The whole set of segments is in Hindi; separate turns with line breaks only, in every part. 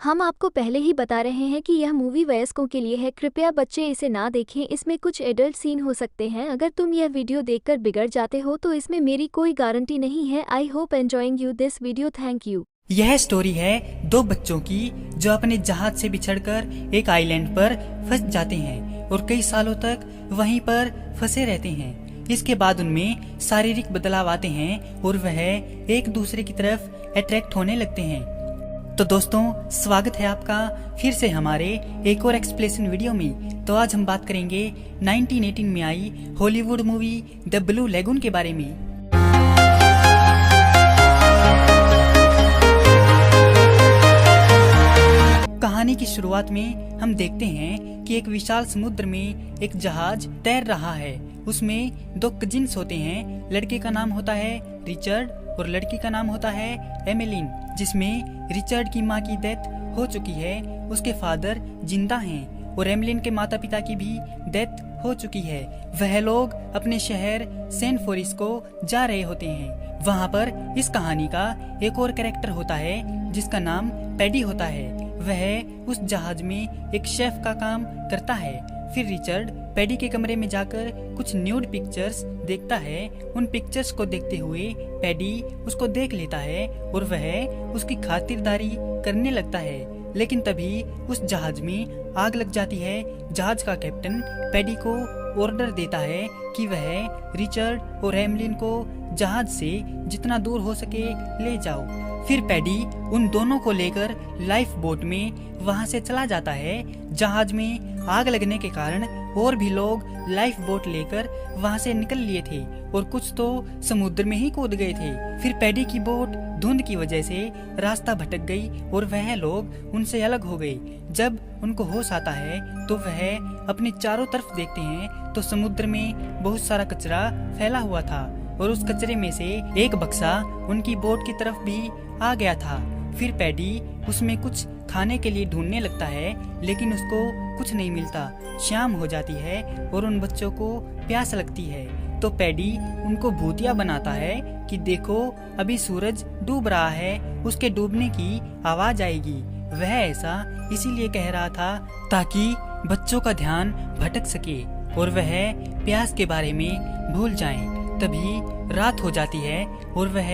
हम आपको पहले ही बता रहे हैं कि यह मूवी वयस्कों के लिए है, कृपया बच्चे इसे ना देखें। इसमें कुछ एडल्ट सीन हो सकते हैं। अगर तुम यह वीडियो देखकर बिगड़ जाते हो तो इसमें मेरी कोई गारंटी नहीं है। I hope enjoying you this video, thank you.
यह स्टोरी है दो बच्चों की जो अपने जहाज से बिछड़कर एक आइलैंड पर फंस जाते हैं और कई सालों तक वहीं पर फंसे रहते हैं। इसके बाद उनमें शारीरिक बदलाव आते हैं और वह एक दूसरे की तरफ अट्रैक्ट होने लगते हैं। तो दोस्तों, स्वागत है आपका फिर से हमारे एक और एक्सप्लेनेशन वीडियो में। तो आज हम बात करेंगे 1918 में आई Hollywood movie the Blue Lagoon के बारे में। कहानी की शुरुआत में हम देखते हैं कि एक विशाल समुद्र में एक जहाज तैर रहा है। उसमें दो कजिन्स होते हैं। लड़के का नाम होता है रिचर्ड और लड़की का नाम होता है एमिलीन, जिसमें रिचर्ड की माँ की डेथ हो चुकी है, उसके फादर जिंदा हैं और एमिलीन के माता पिता की भी डेथ हो चुकी है। वह लोग अपने शहर सेंट फोरिस्को जा रहे होते हैं। वहाँ पर इस कहानी का एक और कैरेक्टर होता है जिसका नाम पैडी होता है। वह उस जहाज में एक शेफ का काम करता है। फिर रिचर्ड पैडी के कमरे में जाकर कुछ न्यूड पिक्चर्स देखता है। उन पिक्चर्स को देखते हुए पैडी उसको देख लेता है और वह उसकी खातिरदारी करने लगता है। लेकिन तभी उस जहाज में आग लग जाती है। जहाज का कैप्टन पैडी को ऑर्डर देता है कि वह रिचर्ड और एमिलीन को जहाज से जितना दूर हो सके ले जाओ। फिर पैडी उन दोनों को लेकर लाइफ बोट में वहां से चला जाता है। जहाज में आग लगने के कारण और भी लोग लाइफ बोट लेकर वहां से निकल लिए थे और कुछ तो समुद्र में ही कूद गए थे। फिर पैडी की बोट धुंध की वजह से रास्ता भटक गई और वह लोग उनसे अलग हो गए। जब उनको होश आता है तो वह अपने चारों तरफ देखते हैं तो समुद्र में बहुत सारा कचरा फैला हुआ था और उस कचरे में से एक बक्सा उनकी बोट की तरफ भी आ गया था। फिर पैडी उसमें कुछ खाने के लिए ढूंढने लगता है, लेकिन उसको कुछ नहीं मिलता। शाम हो जाती है और उन बच्चों को प्यास लगती है तो पैडी उनको भूतिया बनाता है कि देखो अभी सूरज डूब रहा है, उसके डूबने की आवाज आएगी। वह ऐसा इसीलिए कह रहा था ताकि बच्चों का ध्यान भटक सके और वह प्यास के बारे में भूल जाएं। तभी रात हो जाती है और वह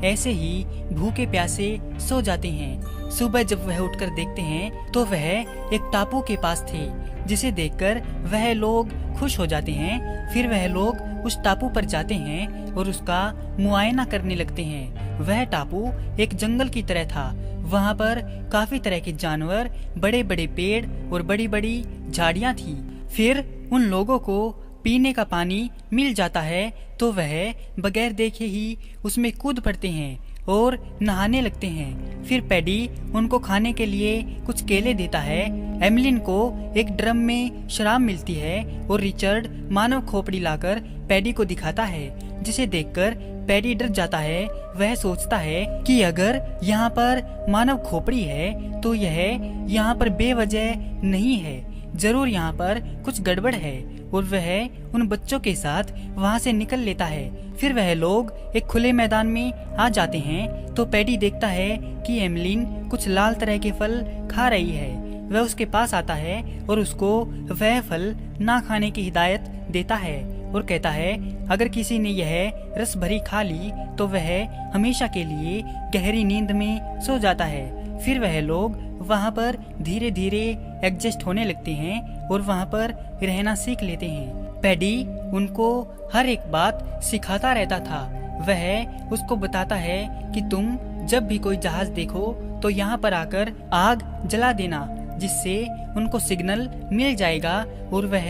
ऐसे ही भूखे प्यासे सो जाते हैं। सुबह जब वह उठकर देखते हैं तो वह एक टापू के पास थे, जिसे देखकर वह लोग खुश हो जाते हैं। फिर वह लोग उस टापू पर जाते हैं और उसका मुआयना करने लगते हैं। वह टापू एक जंगल की तरह था। वहाँ पर काफी तरह के जानवर, बड़े बड़े पेड़ और बड़ी बड़ी झाड़ियाँ थी। फिर उन लोगों को पीने का पानी मिल जाता है तो वह बगैर देखे ही उसमें कूद पड़ते हैं और नहाने लगते हैं। फिर पैडी उनको खाने के लिए कुछ केले देता है। एमिलीन को एक ड्रम में शराब मिलती है और रिचर्ड मानव खोपड़ी लाकर पैडी को दिखाता है, जिसे देखकर पैडी डर जाता है। वह सोचता है कि अगर यहाँ पर मानव खोपड़ी है तो यह यहाँ पर बेवजह नहीं है, जरूर यहाँ पर कुछ गड़बड़ है और वह उन बच्चों के साथ वहाँ से निकल लेता है। फिर वह लोग एक खुले मैदान में आ जाते हैं तो पैडी देखता है कि एमिलीन कुछ लाल तरह के फल खा रही है। वह उसके पास आता है और उसको वह फल ना खाने की हिदायत देता है और कहता है अगर किसी ने यह रस भरी खा ली तो वह हमेशा के लिए गहरी नींद में सो जाता है। फिर वह लोग वहाँ पर धीरे धीरे एडजस्ट होने लगते हैं और वहाँ पर रहना सीख लेते हैं। पैडी उनको हर एक बात सिखाता रहता था। वह उसको बताता है कि तुम जब भी कोई जहाज देखो तो यहाँ पर आकर आग जला देना, जिससे उनको सिग्नल मिल जाएगा और वह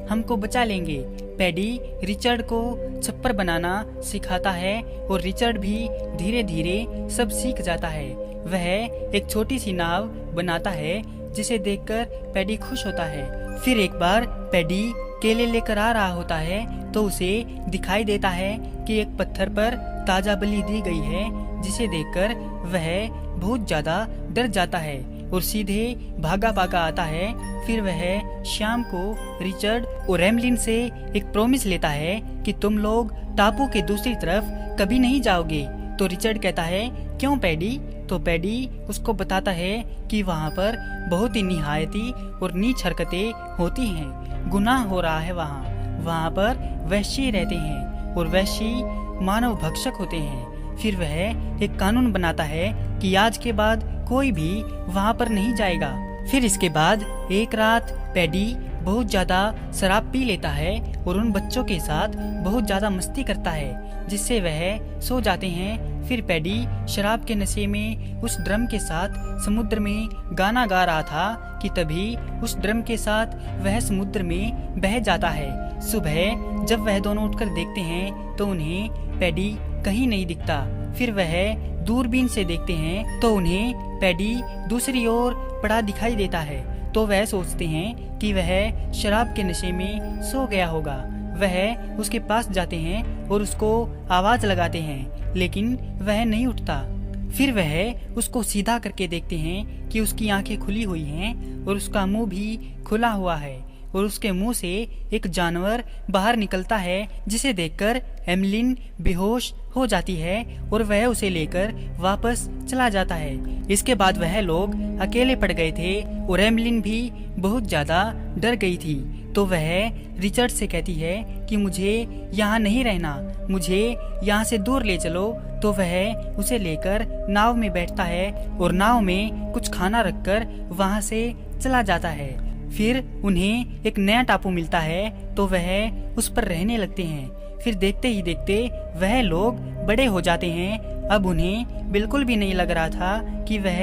हमको बचा लेंगे। पैडी रिचर्ड को छप्पर बनाना सिखाता है और रिचर्ड भी धीरे धीरे सब सीख जाता है। वह एक छोटी सी नाव बनाता है, जिसे देखकर पैडी खुश होता है। फिर एक बार पैडी केले लेकर आ रहा होता है तो उसे दिखाई देता है कि एक पत्थर पर ताजा बलि दी गई है, जिसे देखकर वह बहुत ज्यादा डर जाता है और सीधे भागा भागा आता है। फिर वह शाम को रिचर्ड और एमिलीन से एक प्रॉमिस लेता है कि तुम लोग टापू के दूसरी तरफ कभी नहीं जाओगे। तो रिचर्ड कहता है क्यों पैडी? तो पैडी उसको बताता है कि वहाँ पर बहुत ही निहायती और नीच हरकतें होती हैं, गुनाह हो रहा है। वहाँ पर वैश्य रहते हैं और वैश्य मानव भक्षक होते हैं। फिर वह एक कानून बनाता है कि आज के बाद कोई भी वहाँ पर नहीं जाएगा। फिर इसके बाद एक रात पैडी बहुत ज्यादा शराब पी लेता है और उन बच्चों के साथ बहुत ज्यादा मस्ती करता है, जिससे वह सो जाते हैं। फिर पैडी शराब के नशे में उस ड्रम के साथ समुद्र में गाना गा रहा था कि तभी उस ड्रम के साथ वह समुद्र में बह जाता है। सुबह जब वह दोनों उठकर देखते हैं तो उन्हें पैडी कहीं नहीं दिखता। फिर वह दूरबीन से देखते हैं तो उन्हें पैडी दूसरी ओर पड़ा दिखाई देता है। तो वह सोचते हैं कि वह शराब के नशे में सो गया होगा। वह उसके पास जाते हैं और उसको आवाज लगाते हैं, लेकिन वह नहीं उठता। फिर वह उसको सीधा करके देखते हैं कि उसकी आंखें खुली हुई हैं और उसका मुंह भी खुला हुआ है और उसके मुंह से एक जानवर बाहर निकलता है, जिसे देखकर एमलिन बेहोश हो जाती है और वह उसे लेकर वापस चला जाता है। इसके बाद वह लोग अकेले पड़ गए थे और एमलिन भी बहुत ज्यादा डर गई थी। तो वह रिचर्ड से कहती है कि मुझे यहाँ नहीं रहना, मुझे यहाँ से दूर ले चलो। तो वह उसे लेकर नाव में बैठता है और नाव में कुछ खाना रखकर वहाँ से चला जाता है। फिर उन्हें एक नया टापू मिलता है तो वह उस पर रहने लगते हैं। फिर देखते ही देखते वह लोग बड़े हो जाते हैं। अब उन्हें बिल्कुल भी नहीं लग रहा था कि वह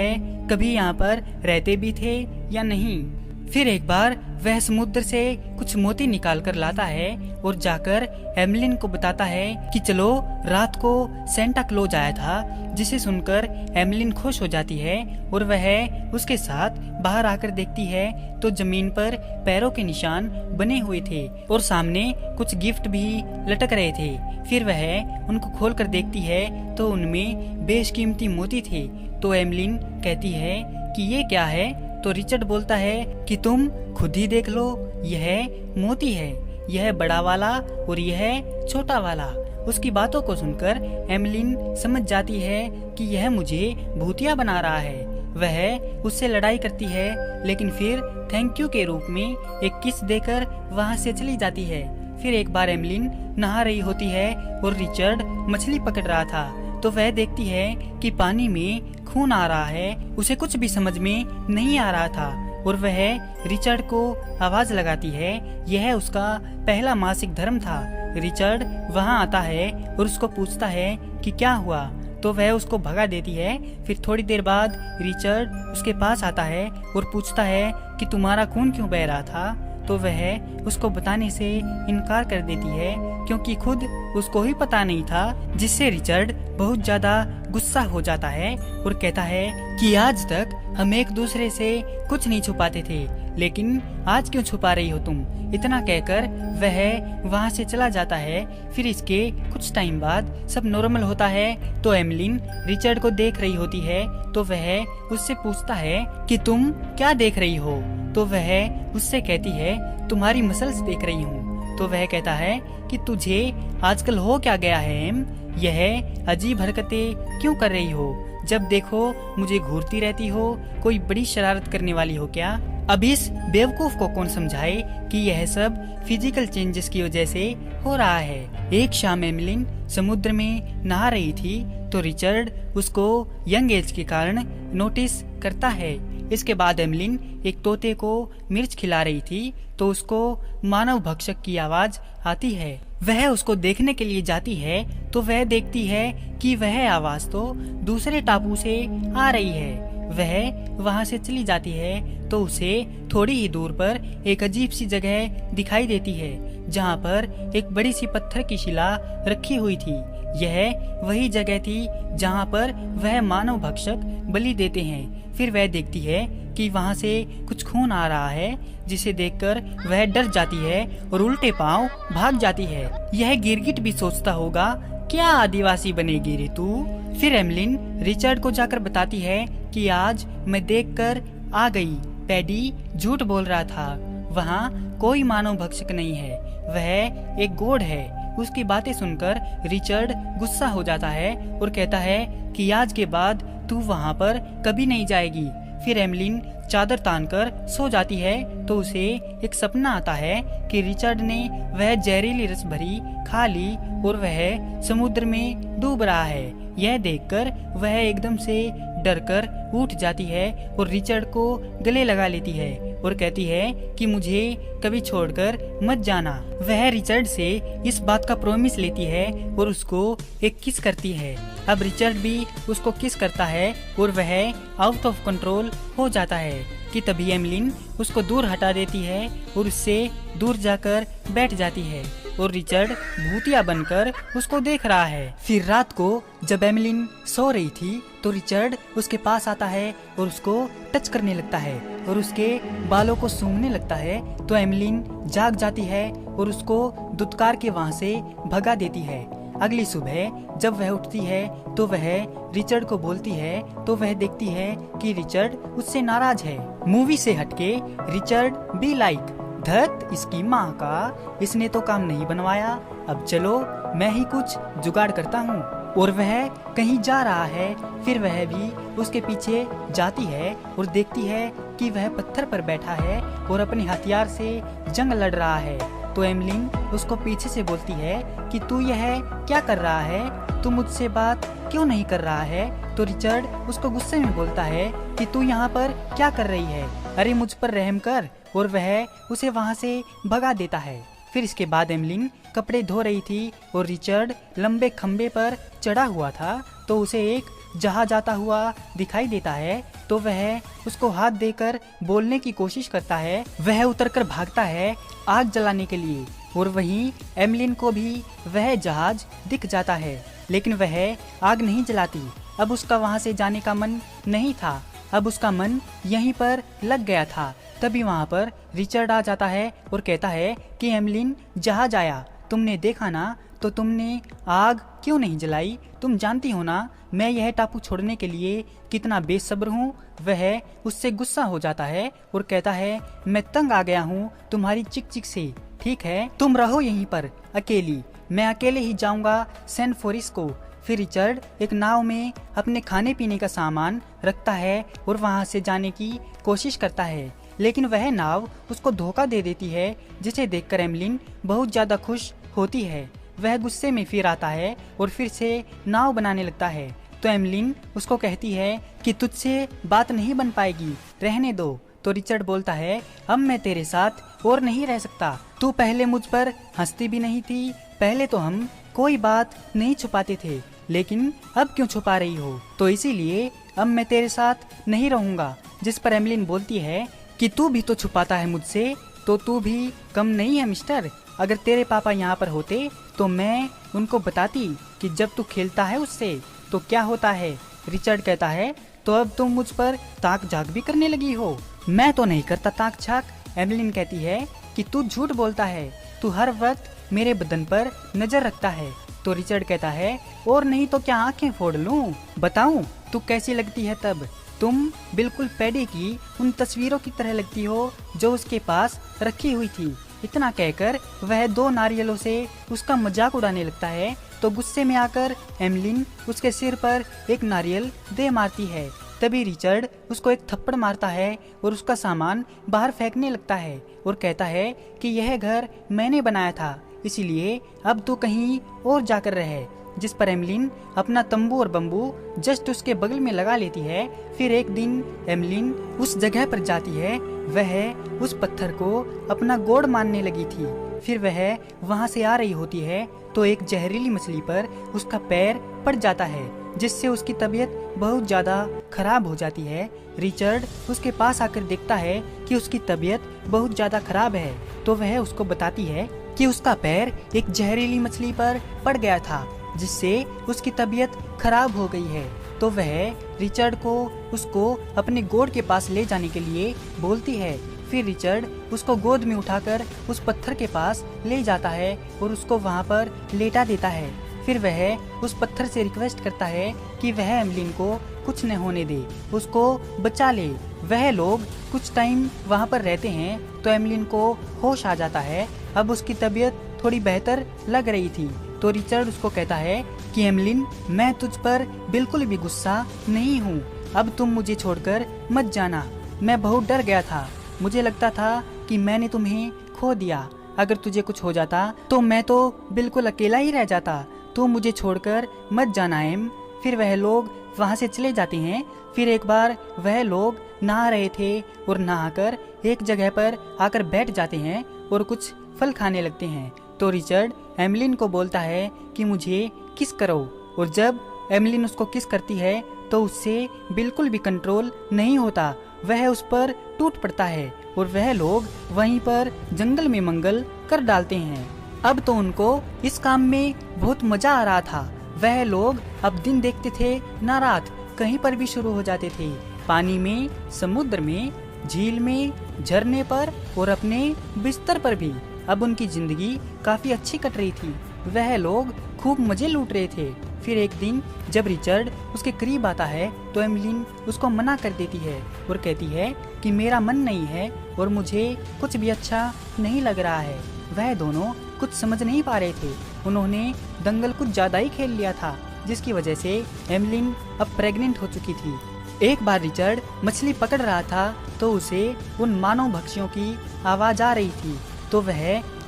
कभी यहाँ पर रहते भी थे या नहीं। फिर एक बार वह समुद्र से कुछ मोती निकाल कर लाता है और जाकर एमलिन को बताता है कि चलो, रात को सेंटा क्लॉज आया था, जिसे सुनकर एमलिन खुश हो जाती है और वह उसके साथ बाहर आकर देखती है तो जमीन पर पैरों के निशान बने हुए थे और सामने कुछ गिफ्ट भी लटक रहे थे। फिर वह उनको खोल कर देखती है तो उनमें बेशकीमती मोती थे। तो एमलिन कहती है कि ये क्या है? तो रिचर्ड बोलता है कि तुम खुद ही देख लो, यह मोती है, यह बड़ा वाला और यह छोटा वाला। उसकी बातों को सुनकर एमलिन समझ जाती है कि यह मुझे भूतिया बना रहा है। वह उससे लड़ाई करती है, लेकिन फिर थैंक यू के रूप में एक किस देकर वहाँ से चली जाती है। फिर एक बार एमलिन नहा रही होती है और रिचर्ड मछली पकड़ रहा था। तो वह देखती है कि पानी में खून आ रहा है। उसे कुछ भी समझ में नहीं आ रहा था और वह रिचर्ड को आवाज लगाती है। यह उसका पहला मासिक धर्म था। रिचर्ड वहां आता है और उसको पूछता है कि क्या हुआ, तो वह उसको भगा देती है। फिर थोड़ी देर बाद रिचर्ड उसके पास आता है और पूछता है कि तुम्हारा खून क्यों बह रहा था। तो वह उसको बताने से इनकार कर देती है, क्योंकि खुद उसको ही पता नहीं था, जिससे रिचर्ड बहुत ज्यादा गुस्सा हो जाता है और कहता है कि आज तक हम एक दूसरे से कुछ नहीं छुपाते थे, लेकिन आज क्यों छुपा रही हो तुम। इतना कहकर वह वहाँ से चला जाता है। फिर इसके कुछ टाइम बाद सब नॉर्मल होता है तो एमलिन रिचर्ड को देख रही होती है। तो वह उससे पूछता है कि तुम क्या देख रही हो। तो वह उससे कहती है तुम्हारी मसल्स देख रही हूँ। तो वह कहता है कि तुझे आजकल हो क्या गया है एम, यह अजीब हरकतें क्यों कर रही हो, जब देखो मुझे घूरती रहती हो, कोई बड़ी शरारत करने वाली हो क्या। अब इस बेवकूफ को कौन समझाए कि यह सब फिजिकल चेंजेस की वजह से हो रहा है। एक शाम एमलिन समुद्र में नहा रही थी तो रिचर्ड उसको यंग एज के कारण नोटिस करता है। इसके बाद एमलिन एक तोते को मिर्च खिला रही थी तो उसको मानव भक्षक की आवाज आती है। वह उसको देखने के लिए जाती है तो वह देखती है कि वह आवाज तो दूसरे टापू से आ रही है। वह वहां से चली जाती है तो उसे थोड़ी ही दूर पर एक अजीब सी जगह दिखाई देती है, जहां पर एक बड़ी सी पत्थर की शिला रखी हुई थी। यह वही जगह थी जहां पर वह मानव भक्षक बलि देते हैं। फिर वह देखती है कि वहां से कुछ खून आ रहा है, जिसे देखकर वह डर जाती है और उल्टे पांव भाग जाती है। यह गिरगिट भी सोचता होगा, क्या आदिवासी बनेगी रे तू। फिर एमलिन रिचर्ड को जाकर बताती है कि आज मैं देखकर आ गई, पैडी झूठ बोल रहा था, वहाँ कोई मानव भक्षक नहीं है, वह एक गोड है। उसकी बातें सुनकर रिचर्ड गुस्सा हो जाता है और कहता है कि आज के बाद तू वहाँ पर कभी नहीं जाएगी। फिर एमलिन चादर तानकर सो जाती है तो उसे एक सपना आता है कि रिचर्ड ने वह जहरीली रस भरी खा ली और वह समुद्र में डूब रहा है। यह देखकर वह एकदम से डरकर उठ जाती है और रिचर्ड को गले लगा लेती है और कहती है कि मुझे कभी छोड़कर मत जाना। वह रिचर्ड से इस बात का प्रॉमिस लेती है और उसको एक किस करती है। अब रिचर्ड भी उसको किस करता है और वह आउट ऑफ कंट्रोल हो जाता है कि तभी एमलिन उसको दूर हटा देती है और उससे दूर जाकर बैठ जाती है और रिचर्ड भूतिया बनकर उसको देख रहा है। फिर रात को जब एमलिन सो रही थी तो रिचर्ड उसके पास आता है और उसको टच करने लगता है और उसके बालों को सूंघने लगता है तो एमलिन जाग जाती है और उसको दुत्कार के वहाँ से भगा देती है। अगली सुबह जब वह उठती है तो वह रिचर्ड को बोलती है तो वह देखती है कि रिचर्ड उससे नाराज है। मूवी से हटके रिचर्ड बी लाइक धत इसकी माँ का, इसने तो काम नहीं बनवाया, अब चलो मैं ही कुछ जुगाड़ करता हूँ। और वह कहीं जा रहा है। फिर वह भी उसके पीछे जाती है और देखती है कि वह पत्थर पर बैठा है और अपने हथियार से जंग लड़ रहा है। तो एमलिन उसको पीछे से बोलती है कि तू यह क्या कर रहा है, तू मुझसे बात क्यों नहीं कर रहा है। तो रिचर्ड उसको गुस्से में बोलता है कि तू यहाँ पर क्या कर रही है, अरे मुझ पर रहम कर, और वह उसे वहाँ से भगा देता है। फिर इसके बाद एमलिन कपड़े धो रही थी और रिचर्ड लंबे खंबे पर चढ़ा हुआ था तो उसे एक जहाज आता हुआ दिखाई देता है तो वह उसको हाथ देकर बोलने की कोशिश करता है। वह उतरकर भागता है आग जलाने के लिए और वहीं एमलिन को भी वह जहाज दिख जाता है, लेकिन वह आग नहीं जलाती। अब उसका वहाँ से जाने का मन नहीं था, अब उसका मन यहीं पर लग गया था। तभी वहाँ पर रिचर्ड आ जाता है और कहता है कि एमलिन जहाज आया, तुमने देखा ना, तो तुमने आग क्यों नहीं जलाई, तुम जानती हो ना मैं यह टापू छोड़ने के लिए कितना बेसब्र हूँ। वह उससे गुस्सा हो जाता है और कहता है मैं तंग आ गया हूँ तुम्हारी चिक चिक से, ठीक है तुम रहो यहीं पर अकेली, मैं अकेले ही जाऊँगा सेंट फॉरिस को। फिर रिचर्ड एक नाव में अपने खाने पीने का सामान रखता है और वहाँ से जाने की कोशिश करता है, लेकिन वह नाव उसको धोखा दे देती है, जिसे देखकर एमलिन बहुत ज्यादा खुश होती है। वह गुस्से में फिर आता है और फिर से नाव बनाने लगता है। तो एमलिन उसको कहती है कि तुझसे बात नहीं बन पाएगी, रहने दो। तो रिचर्ड बोलता है अब मैं तेरे साथ और नहीं रह सकता, तू पहले मुझ पर हंसती भी नहीं थी, पहले तो हम कोई बात नहीं छुपाते थे, लेकिन अब क्यों छुपा रही हो, तो इसीलिए अब मैं तेरे साथ नहीं रहूंगा। जिस पर एमलिन बोलती है कि तू भी तो छुपाता है मुझसे, तो तू भी कम नहीं है मिस्टर, अगर तेरे पापा यहाँ पर होते तो मैं उनको बताती कि जब तू खेलता है उससे तो क्या होता है। रिचर्ड कहता है तो अब तुम मुझ पर ताक झाक भी करने लगी हो, मैं तो नहीं करता ताक झाक। एमलिन कहती है कि तू झूठ बोलता है, तू हर वक्त मेरे बदन पर नजर रखता है। तो रिचर्ड कहता है और नहीं तो क्या आंखें फोड़ लूं, बताऊं तू कैसी लगती है तब, तुम बिल्कुल पैडी की उन तस्वीरों की तरह लगती हो जो उसके पास रखी हुई थी। इतना कहकर वह दो नारियलों से उसका मजाक उड़ाने लगता है। तो गुस्से में आकर एमलिन उसके सिर पर एक नारियल दे मारती है। तभी रिचर्ड उसको एक थप्पड़ मारता है और उसका सामान बाहर फेंकने लगता है और कहता है कि यह घर मैंने बनाया था, इसीलिए अब तू कहीं और जाकर रहे। जिस पर एमलिन अपना तंबू और बम्बू जस्ट उसके बगल में लगा लेती है। फिर एक दिन एमलिन उस जगह पर जाती है, वह उस पत्थर को अपना गोड़ मानने लगी थी। फिर वह वहां से आ रही होती है तो एक जहरीली मछली पर उसका पैर पड़ जाता है, जिससे उसकी तबीयत बहुत ज्यादा खराब हो जाती है। रिचर्ड उसके पास आकर देखता है कि उसकी तबीयत बहुत ज्यादा खराब है, तो वह उसको बताती है कि उसका पैर एक जहरीली मछली पर पड़ गया था, जिससे उसकी तबीयत खराब हो गई है। तो वह रिचर्ड को उसको अपने गोड़ के पास ले जाने के लिए बोलती है। फिर रिचर्ड उसको गोद में उठाकर उस पत्थर के पास ले जाता है और उसको वहाँ पर लेटा देता है। फिर वह उस पत्थर से रिक्वेस्ट करता है कि वह एमलिन को कुछ न होने दे, उसको बचा ले। वह लोग कुछ टाइम वहाँ पर रहते हैं तो एमलिन को होश आ जाता है। अब उसकी तबीयत थोड़ी बेहतर लग रही थी, तो रिचर्ड उसको कहता है कि एमलिन, मैं तुझ पर बिल्कुल भी गुस्सा नहीं हूँ। अब तुम मुझे छोड़कर मत जाना। मैं बहुत डर गया था। मुझे लगता था कि मैंने तुम्हें खो दिया। अगर तुझे कुछ हो जाता तो मैं तो बिल्कुल अकेला ही रह जाता। तुम मुझे छोड़कर मत जाना एम। फिर वह लोग वहाँ से चले जाते हैं। फिर एक बार वह लोग नहा रहे थे और नहाकर एक जगह पर आकर बैठ जाते हैं और कुछ फल खाने लगते हैं। तो रिचर्ड एमलिन को बोलता है कि मुझे किस करो, और जब एमलिन उसको किस करती है तो उससे बिल्कुल भी कंट्रोल नहीं होता। वह उस पर टूट पड़ता है और वह लोग वहीं पर जंगल में मंगल कर डालते हैं। अब तो उनको इस काम में बहुत मजा आ रहा था। वह लोग अब दिन देखते थे ना रात, कहीं पर भी शुरू हो जाते थे। पानी में, समुद्र में, झील में, झरने पर और अपने बिस्तर पर भी। अब उनकी जिंदगी काफी अच्छी कट रही थी। वह लोग खूब मजे लूट रहे थे। फिर एक दिन जब रिचर्ड उसके करीब आता है तो एमलिन उसको मना कर देती है और कहती है कि मेरा मन नहीं है और मुझे कुछ भी अच्छा नहीं लग रहा है। वह दोनों कुछ समझ नहीं पा रहे थे। उन्होंने दंगल कुछ ज्यादा ही खेल लिया था, जिसकी वजह से एमलिन अब प्रेग्नेंट हो चुकी थी। एक बार रिचर्ड मछली पकड़ रहा था तो उसे उन मानव भक्षियों की आवाज आ रही थी। तो वह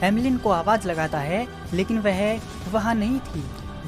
एमलिन को आवाज लगाता है, लेकिन वह वहाँ नहीं थी।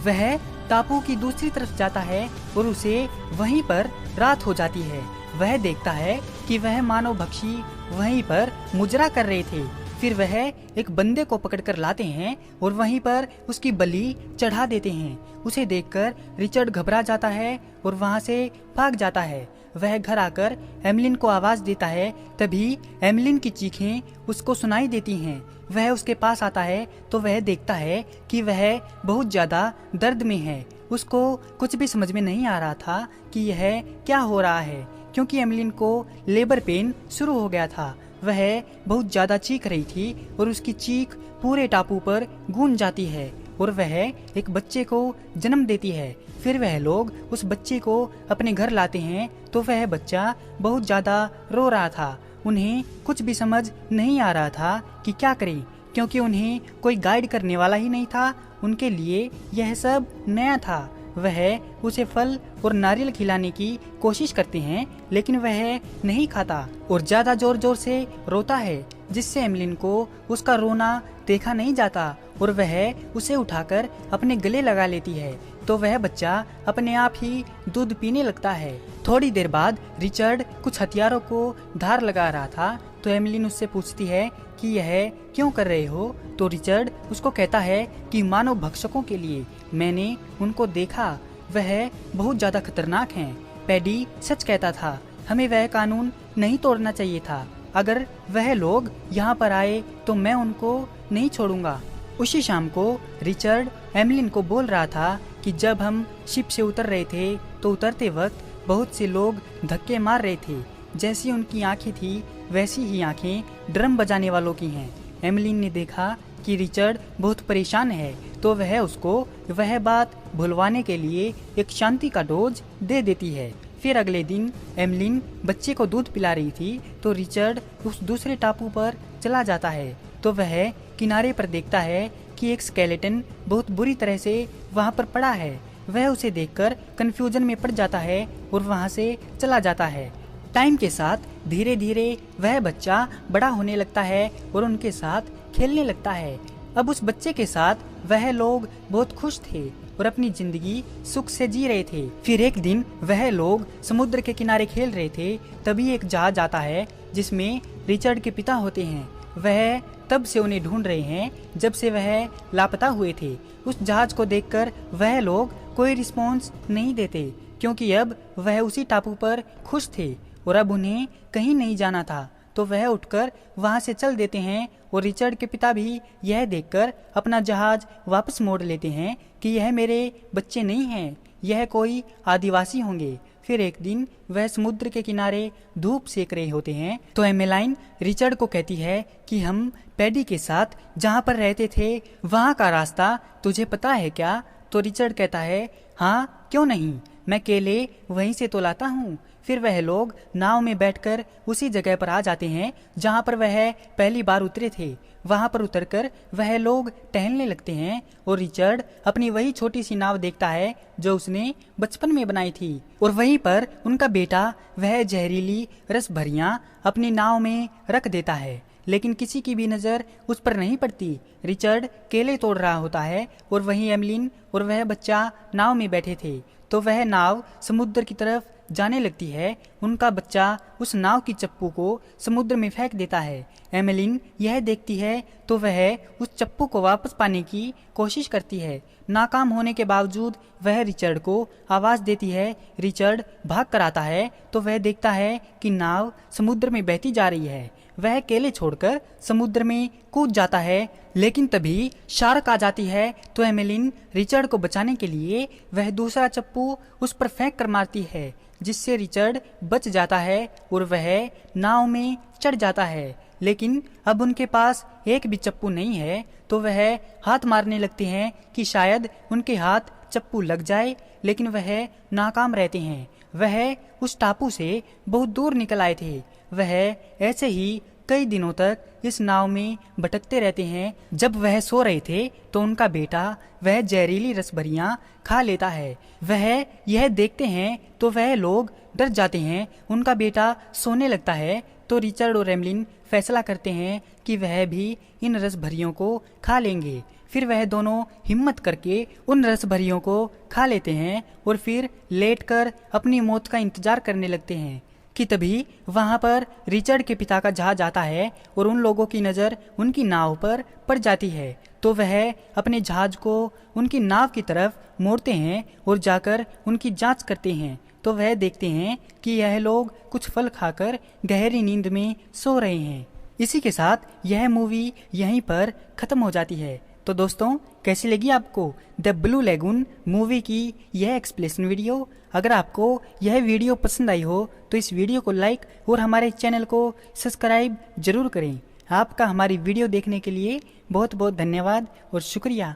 वह टापू की दूसरी तरफ जाता है और उसे वहीं पर रात हो जाती है। वह देखता है कि वह मानव भक्षी वहीं पर मुजरा कर रहे थे। फिर वह एक बंदे को पकड़कर लाते हैं और वहीं पर उसकी बलि चढ़ा देते हैं। उसे देखकर रिचर्ड घबरा जाता है और वहां से भाग जाता है। वह घर आकर एमलिन को आवाज देता है। तभी एमलिन की चीखें उसको सुनाई देती हैं। वह उसके पास आता है तो वह देखता है कि वह बहुत ज्यादा दर्द में है। उसको कुछ भी समझ में नहीं आ रहा था कि यह क्या हो रहा है, क्योंकि एमलिन को लेबर पेन शुरू हो गया था। वह बहुत ज्यादा चीख रही थी और उसकी चीख पूरे टापू पर गूंज जाती है और वह एक बच्चे को जन्म देती है। फिर वह लोग उस बच्चे को अपने घर लाते हैं तो वह बच्चा बहुत ज्यादा रो रहा था। उन्हें कुछ भी समझ नहीं आ रहा था कि क्या करें, क्योंकि उन्हें कोई गाइड करने वाला ही नहीं था। उनके लिए यह सब नया था। वह उसे फल और नारियल खिलाने की कोशिश करते हैं, लेकिन वह नहीं खाता और ज्यादा जोर जोर से रोता है, जिससे एमलिन को उसका रोना देखा नहीं जाता और वह उसे उठाकर अपने गले लगा लेती है। तो वह बच्चा अपने आप ही दूध पीने लगता है। थोड़ी देर बाद रिचर्ड कुछ हथियारों को धार लगा रहा था तो एमलिन उससे पूछती है कि यह क्यों कर रहे हो। तो रिचर्ड उसको कहता है कि मानव भक्षकों के लिए। मैंने उनको देखा, वह बहुत ज्यादा खतरनाक हैं। पैडी सच कहता था, हमें वह कानून नहीं तोड़ना चाहिए था। अगर वह लोग यहाँ पर आए तो मैं उनको नहीं छोड़ूंगा। उसी शाम को रिचर्ड एमलिन को बोल रहा था कि जब हम शिप से उतर रहे थे तो उतरते वक्त बहुत से लोग धक्के मार रहे थे। जैसी उनकी आंखें थी वैसी ही आंखें ड्रम बजाने वालों की हैं। एमलिन ने देखा कि रिचर्ड बहुत परेशान है तो वह उसको वह बात भुलवाने के लिए एक शांति का डोज दे देती है। फिर अगले दिन एमलिन बच्चे को दूध पिला रही थी तो रिचर्ड उस दूसरे टापू पर चला जाता है। तो वह किनारे पर देखता है कि एक स्केलेटन बहुत बुरी तरह से वहाँ पर पड़ा है। वह उसे देखकर कंफ्यूजन में पड़ जाता है और वहाँ से चला जाता है। टाइम के साथ धीरे धीरे वह बच्चा बड़ा होने लगता है और उनके साथ खेलने लगता है। अब उस बच्चे के साथ वह लोग बहुत खुश थे और अपनी जिंदगी सुख से जी रहे थे। फिर एक दिन वह लोग समुद्र के किनारे खेल रहे थे। तभी एक जहाज आता है जिसमें रिचर्ड के पिता होते हैं। वह तब से उन्हें ढूंढ रहे हैं जब से वह लापता हुए थे। उस जहाज को देखकर वह लोग कोई रिस्पॉन्स नहीं देते, क्योंकि अब वह उसी टापू पर खुश थे और अब उन्हें कहीं नहीं जाना था। तो वह उठकर वहां से चल देते हैं और रिचर्ड के पिता भी यह देखकर अपना जहाज वापस मोड़ लेते हैं कि यह मेरे बच्चे नहीं हैं, यह कोई आदिवासी होंगे। फिर एक दिन वह समुद्र के किनारे धूप सेक रहे होते हैं तो एमेलाइन रिचर्ड को कहती है कि हम पैडी के साथ जहाँ पर रहते थे वहाँ का रास्ता तुझे पता है क्या। तो रिचर्ड कहता है, हाँ क्यों नहीं, मैं केले वहीं से तो लाता हूँ। फिर वह लोग नाव में बैठकर उसी जगह पर आ जाते हैं जहाँ पर वह पहली बार उतरे थे। वहाँ पर उतरकर वह लोग टहलने लगते हैं और रिचर्ड अपनी वही छोटी सी नाव देखता है जो उसने बचपन में बनाई थी, और वहीं पर उनका बेटा वह जहरीली रस भरियां अपनी नाव में रख देता है, लेकिन किसी की भी नज़र उस पर नहीं पड़ती। रिचर्ड केले तोड़ रहा होता है और वहीं एमलिन और वह बच्चा नाव में बैठे थे, तो वह नाव समुद्र की तरफ जाने लगती है। उनका बच्चा उस नाव की चप्पू को समुद्र में फेंक देता है। एमलिन यह देखती है तो वह उस चप्पू को वापस पाने की कोशिश करती है। नाकाम होने के बावजूद वह रिचर्ड को आवाज़ देती है। रिचर्ड भाग कर आता है तो वह देखता है कि नाव समुद्र में बहती जा रही है। वह केले छोड़कर समुद्र में कूद जाता है, लेकिन तभी शार्क आ जाती है तो एमलिन रिचर्ड को बचाने के लिए वह दूसरा चप्पू उस पर फेंक कर मारती है, जिससे रिचर्ड बच जाता है और वह नाव में चढ़ जाता है। लेकिन अब उनके पास एक भी चप्पू नहीं है, तो वह हाथ मारने लगते हैं कि शायद उनके हाथ चप्पू लग जाए, लेकिन वह नाकाम रहते हैं। वह उस टापू से बहुत दूर निकल आए थे। वह ऐसे ही कई दिनों तक इस नाव में भटकते रहते हैं। जब वह सो रहे थे तो उनका बेटा वह जहरीली रसभरियां खा लेता है। वह यह देखते हैं तो वह लोग डर जाते हैं। उनका बेटा सोने लगता है तो रिचर्ड और एमलिन फैसला करते हैं कि वह भी इन रसभरियों को खा लेंगे। फिर वह दोनों हिम्मत करके उन रसभरियों को खा लेते हैं और फिर लेटकर अपनी मौत का इंतजार करने लगते हैं कि तभी वहां पर रिचर्ड के पिता का जहाज आता है और उन लोगों की नज़र उनकी नाव पर पड़ जाती है। तो वह अपने जहाज को उनकी नाव की तरफ मोड़ते हैं और जाकर उनकी जांच करते हैं। तो वह देखते हैं कि यह लोग कुछ फल खाकर गहरी नींद में सो रहे हैं। इसी के साथ यह मूवी यहीं पर खत्म हो जाती है। तो दोस्तों, कैसी लगी आपको द ब्लू लेगून मूवी की यह एक्सप्लेनेशन वीडियो? अगर आपको यह वीडियो पसंद आई हो तो इस वीडियो को लाइक और हमारे चैनल को सब्सक्राइब जरूर करें। आपका हमारी वीडियो देखने के लिए बहुत बहुत धन्यवाद और शुक्रिया।